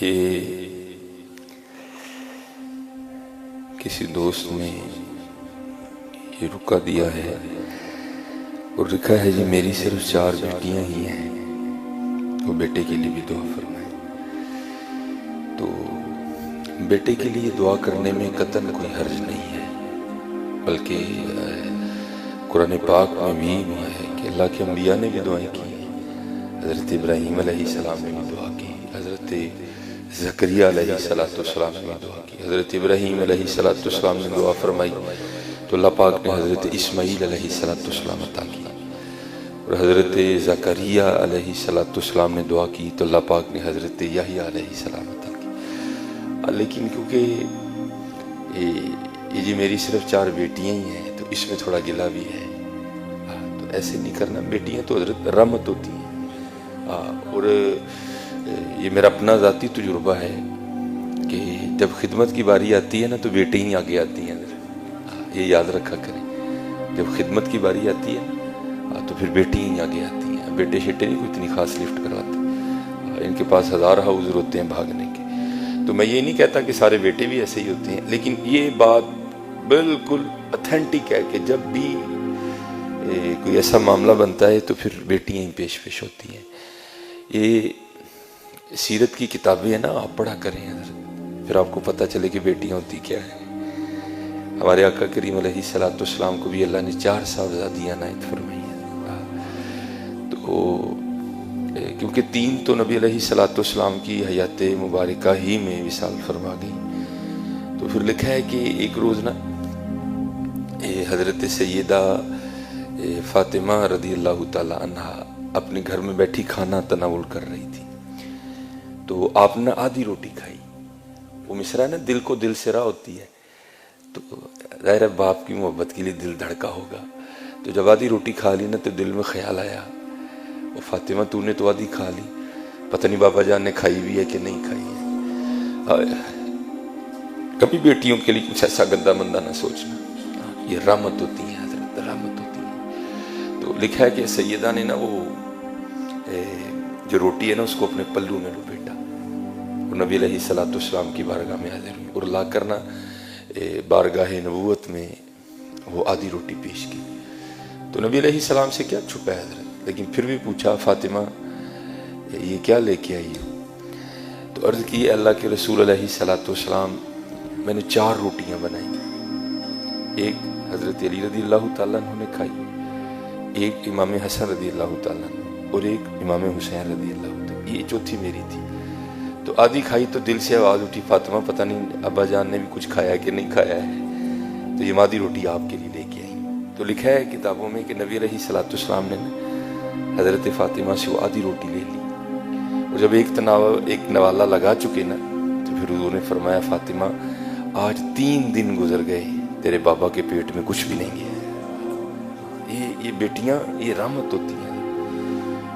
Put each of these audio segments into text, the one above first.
یہ کسی دوست نے یہ رکا دیا ہے اور لکھا ہے جی میری صرف 4 بیٹیاں ہی ہیں، وہ بیٹے کے لیے بھی دعا فرمائیں۔ تو بیٹے کے لیے دعا کرنے میں قطعاً کوئی حرج نہیں ہے، بلکہ قرآن پاک میں بھی ہے کہ اللہ کے انبیاء نے بھی دعائیں کی، حضرت ابراہیم علیہ السلام نے بھی دعا کی، حضرت زکریا علیہ السلام نے بھی دعا کی، حضرت ابراہیم علیہ السلام نے دعا فرمائی تو اللہ پاک نے حضرت اسماعیل علیہ السلام عطا کی، اور حضرت زکریا علیہ السلام نے دعا کی تو اللہ پاک نے حضرت یحییٰ علیہ السلام عطا کی۔ لیکن کیونکہ یہ جی میری صرف 4 بیٹیاں ہی ہیں تو اس میں تھوڑا گلہ بھی ہے، تو ایسے نہیں کرنا، بیٹیاں تو حضرت رحمت ہوتی ہیں۔ اور یہ میرا اپنا ذاتی تجربہ ہے کہ جب خدمت کی باری آتی ہے نا تو بیٹے ہی آگے آتی ہیں، یہ یاد رکھا کریں، جب خدمت کی باری آتی ہے نا تو پھر بیٹی ہی آگے آتی ہیں، بیٹے شیٹے نہیں کوئی اتنی خاص لفٹ کرواتے، ان کے پاس ہزارہ عذر ہوتے ہیں بھاگنے کے۔ تو میں یہ نہیں کہتا کہ سارے بیٹے بھی ایسے ہی ہوتے ہیں، لیکن یہ بات بالکل اتھینٹک ہے کہ جب بھی کوئی ایسا معاملہ بنتا ہے تو پھر بیٹیاں ہی پیش ہوتی ہیں۔ یہ سیرت کی کتابیں ہیں نا، آپ پڑھا کریں حضرت، پھر آپ کو پتہ چلے کہ بیٹیاں ہوتی کیا ہیں۔ ہمارے آقا کریم علیہ السلام کو بھی اللہ نے 4 صاحبزادیاں عنایت فرمائی ہیں، تو کیونکہ 3 تو نبی علیہ السلام کی حیات مبارکہ ہی میں وصال فرما گئی، تو پھر لکھا ہے کہ ایک روز نا حضرت سیدہ فاطمہ رضی اللہ تعالی عنہا اپنے گھر میں بیٹھی کھانا تناول کر رہی تھی، تو آپ نے آدھی روٹی کھائی۔ وہ مصرع ہے نا، دل کو دل سے راہ ہوتی ہے، تو ظاہر ہے باپ کی محبت کے لیے دل دھڑکا ہوگا، تو جب آدھی روٹی کھا لی نا تو دل میں خیال آیا، وہ فاطمہ تو نے تو آدھی کھا لی، پتہ نہیں بابا جان نے کھائی بھی ہے کہ نہیں کھائی ہے۔ کبھی بیٹیوں کے لیے کچھ ایسا گندا مندہ نہ سوچنا، یہ رحمت ہوتی ہے حضرت، رحمت ہوتی ہے۔ تو لکھا ہے کہ سیدہ نے نا وہ جو روٹی ہے نا اس کو اپنے پلو میں لپیٹا، اور نبی علیہ السلام کی بارگاہ میں حاضر ہوئی اور لا کر نا بارگاہ نبوت میں وہ آدھی روٹی پیش کی۔ تو نبی علیہ السلام سے کیا چھپا ہے حضرت، لیکن پھر بھی پوچھا فاطمہ یہ کیا لے کے آئی ہو؟ تو عرض کی اللہ کے رسول علیہ السلام میں نے 4 روٹیاں بنائی، ایک حضرت علی رضی اللہ تعالیٰ عنہ نے کھائی، ایک امام حسن رضی اللہ تعالیٰ عنہ اور ایک امام حسین رضی اللہ تعالیٰ، یہ چوتھی میری تھی۔ تو آدھی کھائی تو دل سے آواز اٹھی فاطمہ پتہ نہیں ابا جان نے بھی کچھ کھایا کہ نہیں کھایا ہے، تو یہ آدھی روٹی آپ کے لیے لے کے آئی۔ تو لکھا ہے کتابوں میں کہ نبی علیہ السلام نے حضرت فاطمہ سے وہ آدھی روٹی لے لی، اور جب ایک نوالہ لگا چکے نا تو پھر حضور نے فرمایا فاطمہ آج 3 دن گزر گئے تیرے بابا کے پیٹ میں کچھ بھی نہیں گیا۔ یہ بیٹیاں یہ رحمت ہوتی ہیں۔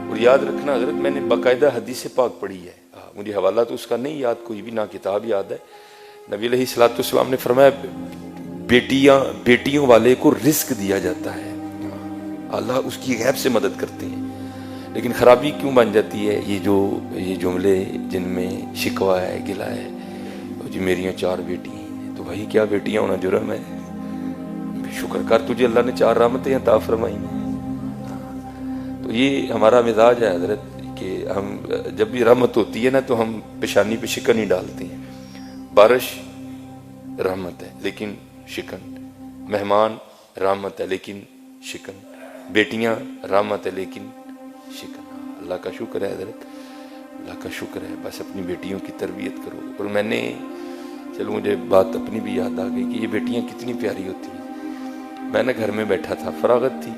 اور یاد رکھنا حضرت، میں نے باقاعدہ حدیث پاک پڑھی ہے، مجھے حوالہ تو اس کا نہیں یاد کوئی بھی، نہ کتاب یاد ہے، نبی علیہ السلام نے فرمایا بیٹیوں والے کو رزق دیا جاتا ہے، اللہ اس کی غیب سے مدد کرتے ہیں۔ لیکن خرابی کیوں بن جاتی ہے؟ یہ جملے جن میں شکوہ ہے، گلہ ہے، جی میریاں 4 بیٹی ہیں، تو بھائی کیا بیٹیاں ہونا جرم ہے؟ شکر کر تجھے اللہ نے 4 رحمتیں عطا فرمائی ہیں۔ تو یہ ہمارا مزاج ہے حضرت کہ ہم جب بھی رحمت ہوتی ہے نا تو ہم پیشانی پہ شکن ہی ڈالتے ہیں۔ بارش رحمت ہے لیکن شکن، مہمان رحمت ہے لیکن شکن، بیٹیاں رحمت ہے لیکن شکن۔ اللہ کا شکر ہے حضرت، اللہ کا شکر ہے، بس اپنی بیٹیوں کی تربیت کرو۔ اور میں نے چلو مجھے بات اپنی بھی یاد آ گئی کہ یہ بیٹیاں کتنی پیاری ہوتی ہیں۔ میں نے گھر میں بیٹھا تھا، فراغت تھی،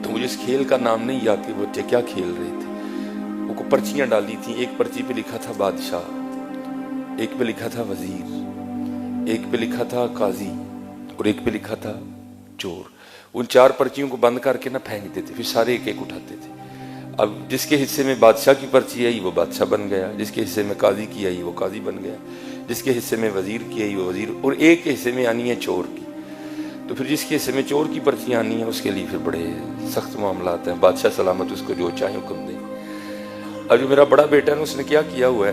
تو مجھے اس کھیل کا نام نہیں یاد کہ بچے کیا کھیل رہے تھے۔ وہ کو پرچیاں ڈالی تھیں، ایک پرچی پہ لکھا تھا بادشاہ، ایک پہ لکھا تھا وزیر، ایک پہ لکھا تھا قاضی اور ایک پہ لکھا تھا چور۔ ان 4 پرچیوں کو بند کر کے نہ پھینک دیتے، پھر سارے ایک ایک اٹھاتے تھے۔ اب جس کے حصے میں بادشاہ کی پرچی آئی وہ بادشاہ بن گیا، جس کے حصے میں قاضی کی آئی وہ قاضی بن گیا، جس کے حصے میں وزیر کی آئی وہ وزیر، اور ایک کے حصے میں آنی ہے چور کی۔ تو پھر جس کے حصے میں چور کی پرچیاں آنی ہیں اس کے لیے پھر بڑے سخت معاملات ہیں، بادشاہ سلامت اس کو جو چاہے حکم دے۔ اور جو میرا بڑا بیٹا ہے اس نے کیا ہوا ہے،